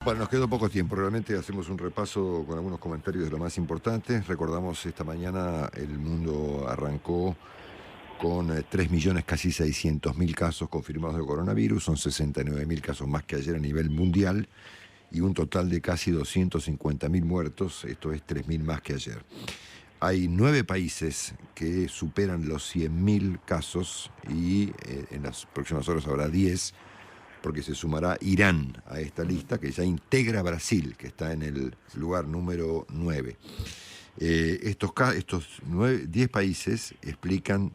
Bueno, nos quedó poco tiempo. Realmente hacemos un repaso con algunos comentarios de lo más importante. Recordamos esta mañana el mundo arrancó con 3 millones casi 600 mil casos confirmados de coronavirus. Son 69 mil casos más que ayer a nivel mundial y un total de casi 250 mil muertos. Esto es 3 mil más que ayer. Hay 9 países que superan los 100 mil casos y en las próximas horas habrá 10, porque se sumará Irán a esta lista, que ya integra Brasil, que está en el lugar número 9. Estos 10 países explican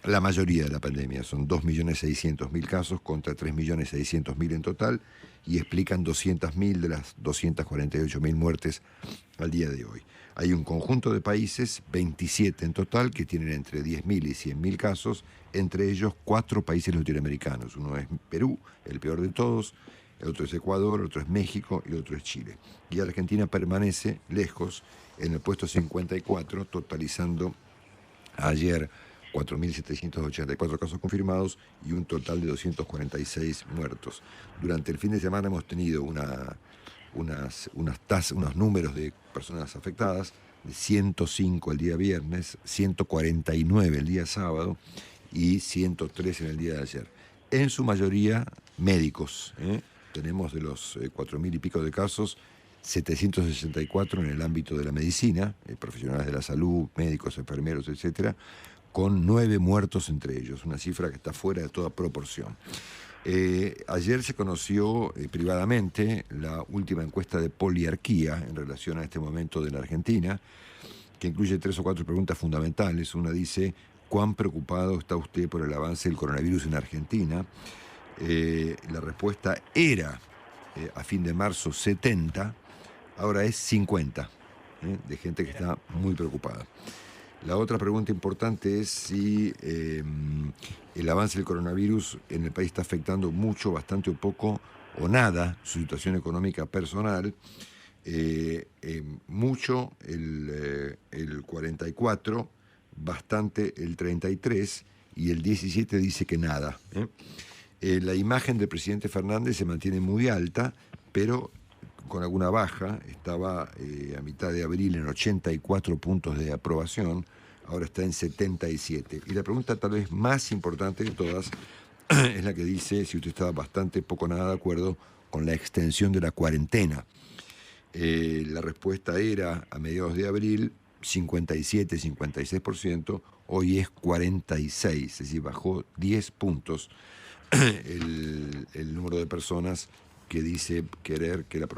la mayoría de la pandemia. Son 2.600.000 casos contra 3.600.000 en total y explican 200.000 de las 248.000 muertes al día de hoy. Hay un conjunto de países, 27 en total, que tienen entre 10.000 y 100.000 casos, entre ellos 4 países latinoamericanos. Uno es Perú, el peor de todos, el otro es Ecuador, el otro es México y el otro es Chile. Y Argentina permanece lejos en el puesto 54, totalizando ayer 4.784 casos confirmados y un total de 246 muertos. Durante el fin de semana hemos tenido unos números de personas afectadas, de 105 el día viernes, 149 el día sábado y 103 en el día de ayer. En su mayoría médicos. Tenemos de los 4.000 y pico de casos, 764 en el ámbito de la medicina, profesionales de la salud, médicos, enfermeros, etcétera, con 9 muertos entre ellos, una cifra que está fuera de toda proporción. Ayer se conoció privadamente la última encuesta de poliarquía en relación a este momento de la Argentina, que incluye 3 o 4 preguntas fundamentales. Una dice: ¿cuán preocupado está usted por el avance del coronavirus en Argentina? La respuesta era, a fin de marzo, 70, ahora es 50, de gente que está muy preocupada. La otra pregunta importante es si el avance del coronavirus en el país está afectando mucho, bastante o poco o nada su situación económica personal. Mucho el 44, bastante el 33 y el 17 dice que nada. La imagen del presidente Fernández se mantiene muy alta, pero con alguna baja. Estaba a mitad de abril en 84 puntos de aprobación, ahora está en 77. Y la pregunta tal vez más importante de todas es la que dice si usted está bastante, poco, nada de acuerdo con la extensión de la cuarentena. La respuesta era, a mediados de abril, 57, 56%, hoy es 46, es decir, bajó 10 puntos el número de personas que dice querer que la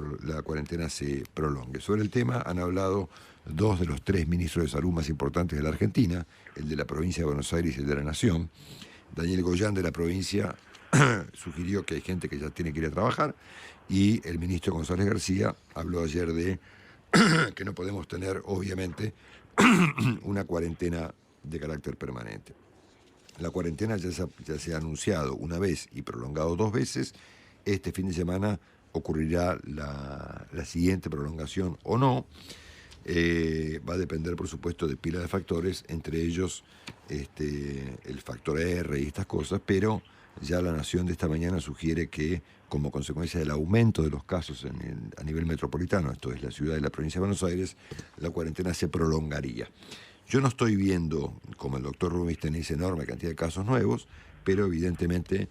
cuarentena se prolongue. Sobre el tema han hablado 2 de los 3 ministros de salud más importantes de la Argentina, el de la provincia de Buenos Aires y el de la Nación. Daniel Goyán, de la provincia, sugirió que hay gente que ya tiene que ir a trabajar, y el ministro González García habló ayer de que no podemos tener, obviamente, una cuarentena de carácter permanente. La cuarentena ya se ha anunciado una vez y prolongado 2 veces. Este fin de semana ocurrirá la siguiente prolongación o no. Va a depender, por supuesto, de pila de factores, entre ellos el factor R y estas cosas, pero ya La Nación de esta mañana sugiere que, como consecuencia del aumento de los casos a nivel metropolitano, esto es la ciudad y la provincia de Buenos Aires, la cuarentena se prolongaría. Yo no estoy viendo, como el doctor Rubinstein, esa enorme cantidad de casos nuevos, pero evidentemente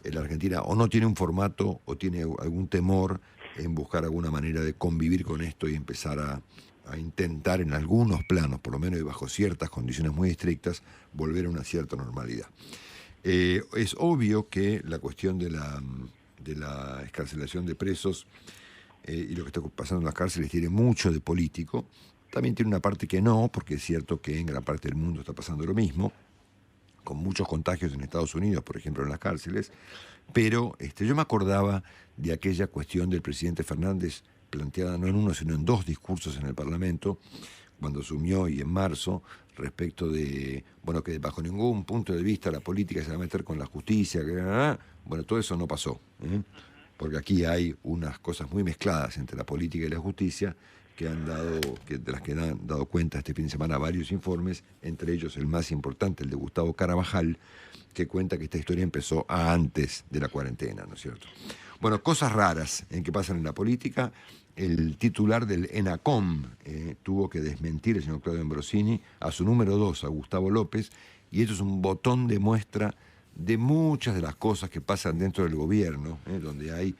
la Argentina o no tiene un formato o tiene algún temor en buscar alguna manera de convivir con esto y empezar a intentar en algunos planos, por lo menos y bajo ciertas condiciones muy estrictas, volver a una cierta normalidad. Es obvio que la cuestión de la excarcelación de presos y lo que está pasando en las cárceles tiene mucho de político. También tiene una parte que no, porque es cierto que en gran parte del mundo está pasando lo mismo, con muchos contagios en Estados Unidos, por ejemplo, en las cárceles. Pero yo me acordaba de aquella cuestión del presidente Fernández, planteada no en uno, sino en 2 discursos en el Parlamento, cuando asumió y en marzo, respecto de, que bajo ningún punto de vista la política se va a meter con la justicia, bueno, todo eso no pasó, porque aquí hay unas cosas muy mezcladas entre la política y la justicia, de las que han dado cuenta este fin de semana varios informes, entre ellos el más importante, el de Gustavo Carabajal, que cuenta que esta historia empezó antes de la cuarentena, ¿no es cierto? Bueno, cosas raras en que pasan en la política. El titular del ENACOM tuvo que desmentir, el señor Claudio Ambrosini, a su número 2, a Gustavo López, y esto es un botón de muestra de muchas de las cosas que pasan dentro del gobierno, donde hay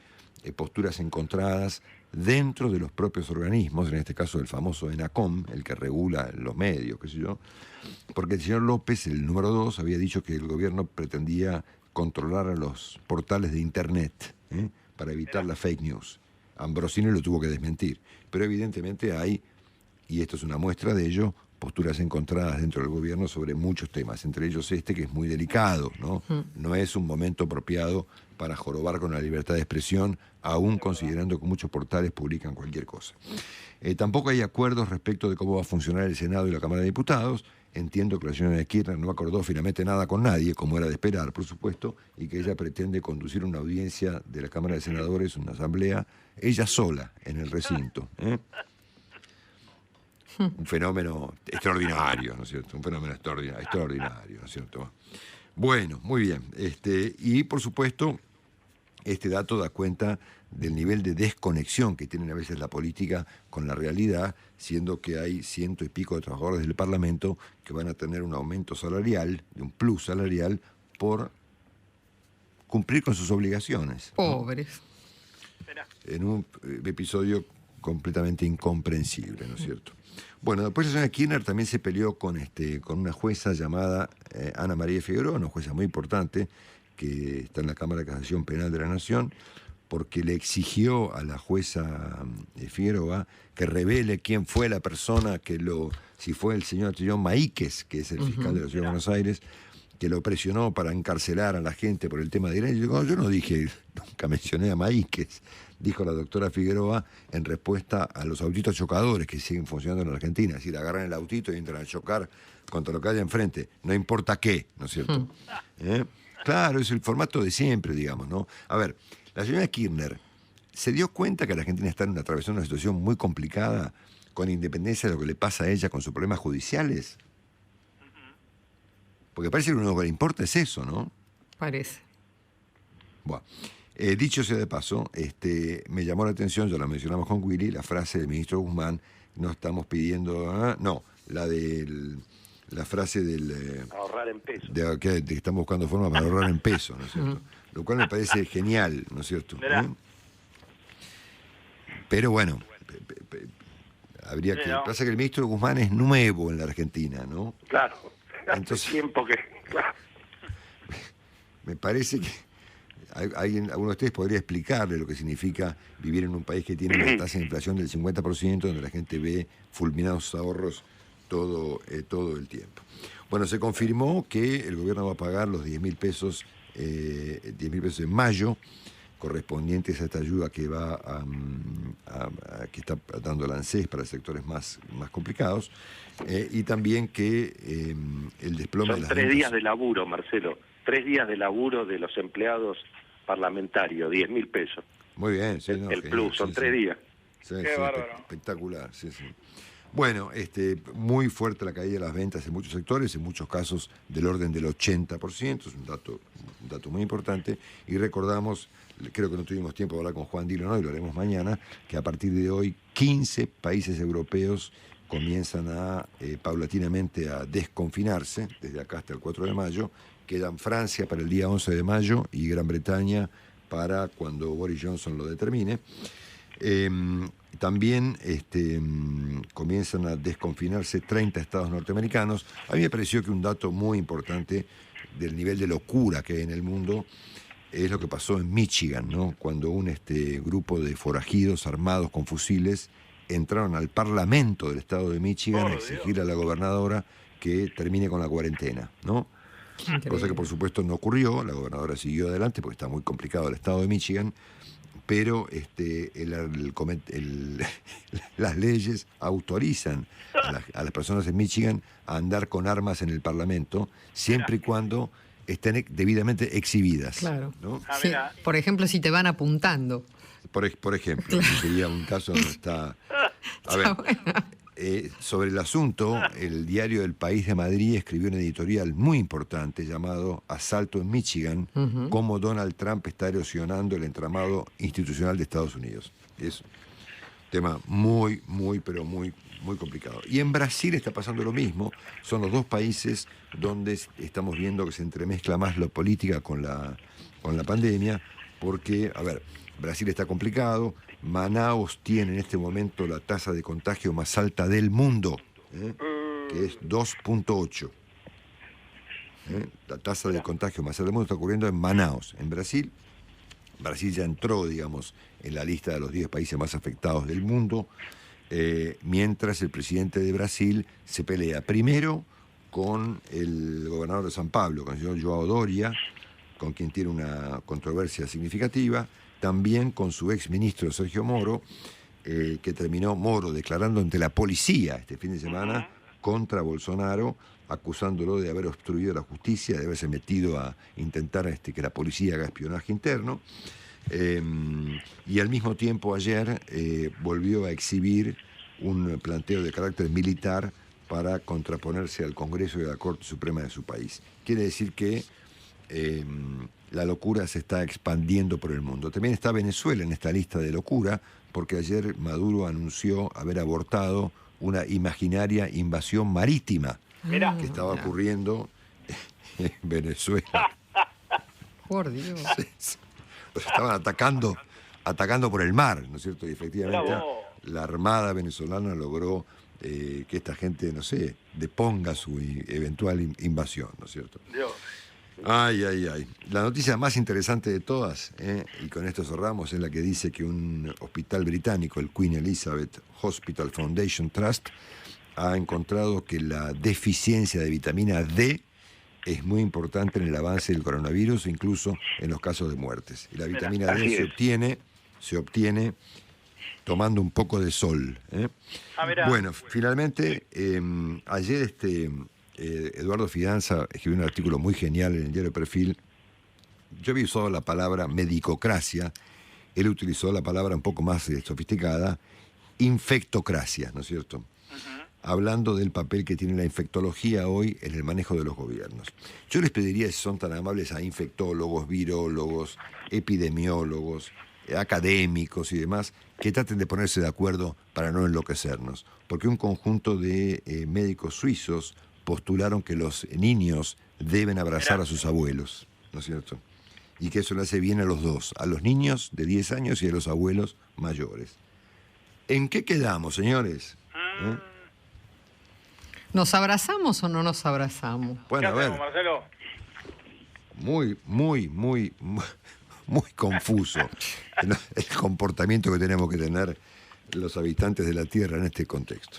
posturas encontradas dentro de los propios organismos, en este caso el famoso ENACOM, el que regula los medios, qué sé yo, porque el señor López, el número 2, había dicho que el gobierno pretendía controlar a los portales de Internet para evitar la fake news. Ambrosini lo tuvo que desmentir, pero evidentemente hay, y esto es una muestra de ello, posturas encontradas dentro del gobierno sobre muchos temas, entre ellos este que es muy delicado, ¿no? No es un momento apropiado para jorobar con la libertad de expresión, aún considerando que muchos portales publican cualquier cosa. Tampoco hay acuerdos respecto de cómo va a funcionar el Senado y la Cámara de Diputados. Entiendo que la señora Kirchner no acordó finalmente nada con nadie, como era de esperar, por supuesto, y que ella pretende conducir una audiencia de la Cámara de Senadores, una asamblea, ella sola en el recinto. Un fenómeno extraordinario, ¿no es cierto? Un fenómeno extraordinario, ¿no es cierto? Bueno, muy bien. Y por supuesto, este dato da cuenta del nivel de desconexión que tiene a veces la política con la realidad, siendo que hay 100 y pico de trabajadores del Parlamento que van a tener un aumento salarial, un plus salarial, por cumplir con sus obligaciones, ¿no? Pobres. En un episodio completamente incomprensible, ¿no es cierto? Bueno, después la señora Kirchner también se peleó con una jueza llamada Ana María Figueroa, una jueza muy importante que está en la Cámara de Casación Penal de la Nación, porque le exigió a la jueza Figueroa que revele quién fue la persona si fue el señor Trillón Maíquez, que es el fiscal de la Ciudad de Buenos Aires, que lo presionó para encarcelar a la gente por el tema de Irene. Yo no dije, nunca mencioné a Maíquez, dijo la doctora Figueroa en respuesta a los autitos chocadores que siguen funcionando en la Argentina. Es decir, agarran el autito y entran a chocar contra lo que haya enfrente, no importa qué, ¿no es cierto? Claro, es el formato de siempre, digamos, ¿no? A ver, la señora Kirchner se dio cuenta que la Argentina está atravesando una situación muy complicada con independencia de lo que le pasa a ella con sus problemas judiciales. Porque parece que lo único que le importa es eso, ¿no? Parece. Bueno, dicho sea de paso, me llamó la atención, ya la mencionamos con Willy, la frase del ministro Guzmán, no estamos pidiendo... la frase del... ahorrar en pesos. De que estamos buscando formas para ahorrar en pesos, ¿no es cierto? Lo cual me parece genial, ¿no es cierto? Pero bueno, habría que... Pasa que el ministro Guzmán es nuevo en la Argentina, ¿no? Claro. Entonces, tiempo que... Claro. Me parece que alguno de ustedes podría explicarle lo que significa vivir en un país que tiene una tasa de inflación del 50%, donde la gente ve fulminados ahorros todo el tiempo. Bueno, se confirmó que el gobierno va a pagar los 10.000 pesos en mayo, correspondientes a esta ayuda que que está dando la ANSES para sectores más complicados, y también que el desplome Son de las 3 ventas... días de laburo, Marcelo. 3 días de laburo de los empleados parlamentarios, 10.000 pesos. Muy bien, sí, el plus, son 3 días. Sí, Qué bárbaro. Espectacular, sí. Bueno, muy fuerte la caída de las ventas en muchos sectores, en muchos casos del orden del 80%, es un dato muy importante, y recordamos, creo que no tuvimos tiempo de hablar con Juan Dilo, ¿no? Y lo haremos mañana, que a partir de hoy 15 países europeos comienzan paulatinamente a desconfinarse, desde acá hasta el 4 de mayo, quedan Francia para el día 11 de mayo y Gran Bretaña para cuando Boris Johnson lo determine. También comienzan a desconfinarse 30 estados norteamericanos. A mí me pareció que un dato muy importante del nivel de locura que hay en el mundo es lo que pasó en Michigan, ¿no? Cuando un grupo de forajidos armados con fusiles entraron al Parlamento del estado de Michigan a exigir a la gobernadora que termine con la cuarentena, ¿no? Cosa que por supuesto no ocurrió, la gobernadora siguió adelante porque está muy complicado el estado de Michigan, pero las leyes autorizan a las personas en Michigan a andar con armas en el Parlamento, siempre y cuando estén debidamente exhibidas. Claro. ¿No? Sí, por ejemplo, si te van apuntando. Por ejemplo, claro. Sería un caso donde está... A ver, Sobre el asunto, el diario El País de Madrid escribió un editorial muy importante llamado Asalto en Michigan, cómo Donald Trump está erosionando el entramado institucional de Estados Unidos. Es un tema muy, pero muy complicado. Y en Brasil está pasando lo mismo. Son los dos países donde estamos viendo que se entremezcla más la política con la pandemia, porque, a ver, Brasil está complicado. Manaus tiene en este momento la tasa de contagio más alta del mundo, que es 2.8. La tasa de contagio más alta del mundo está ocurriendo en Manaus, en Brasil. Brasil ya entró, digamos, en la lista de los 10 países más afectados del mundo, mientras el presidente de Brasil se pelea primero con el gobernador de San Pablo, con el señor João Doria, con quien tiene una controversia significativa, también con su ex ministro Sergio Moro, que terminó Moro declarando ante la policía este fin de semana contra Bolsonaro, acusándolo de haber obstruido la justicia, de haberse metido a intentar que la policía haga espionaje interno. Y al mismo tiempo ayer volvió a exhibir un planteo de carácter militar para contraponerse al Congreso y a la Corte Suprema de su país. Quiere decir que la locura se está expandiendo por el mundo. También está Venezuela en esta lista de locura, porque ayer Maduro anunció haber abortado una imaginaria invasión marítima que estaba ocurriendo en Venezuela. Por Dios. Los estaban atacando por el mar, ¿no es cierto? Y efectivamente la Armada venezolana logró que esta gente, no sé, deponga su eventual invasión, ¿no es cierto? Dios. Ay. La noticia más interesante de todas, y con esto cerramos, es la que dice que un hospital británico, el Queen Elizabeth Hospital Foundation Trust, ha encontrado que la deficiencia de vitamina D es muy importante en el avance del coronavirus, incluso en los casos de muertes. Y la vitamina D se obtiene tomando un poco de sol. Bueno, finalmente, ayer Eduardo Fidanza escribió un artículo muy genial en el diario Perfil. Yo había usado la palabra medicocracia, él utilizó la palabra un poco más sofisticada, infectocracia, ¿no es cierto? Hablando del papel que tiene la infectología hoy en el manejo de los gobiernos. Yo les pediría, si son tan amables, a infectólogos, virólogos, epidemiólogos, académicos y demás, que traten de ponerse de acuerdo para no enloquecernos. Porque un conjunto de médicos suizos postularon que los niños deben abrazar a sus abuelos, ¿no es cierto? Y que eso le hace bien a los dos, a los niños de 10 años y a los abuelos mayores. ¿En qué quedamos, señores? ¿Nos abrazamos o no nos abrazamos? Bueno, a ver, Marcelo? muy confuso el comportamiento que tenemos que tener los habitantes de la Tierra en este contexto.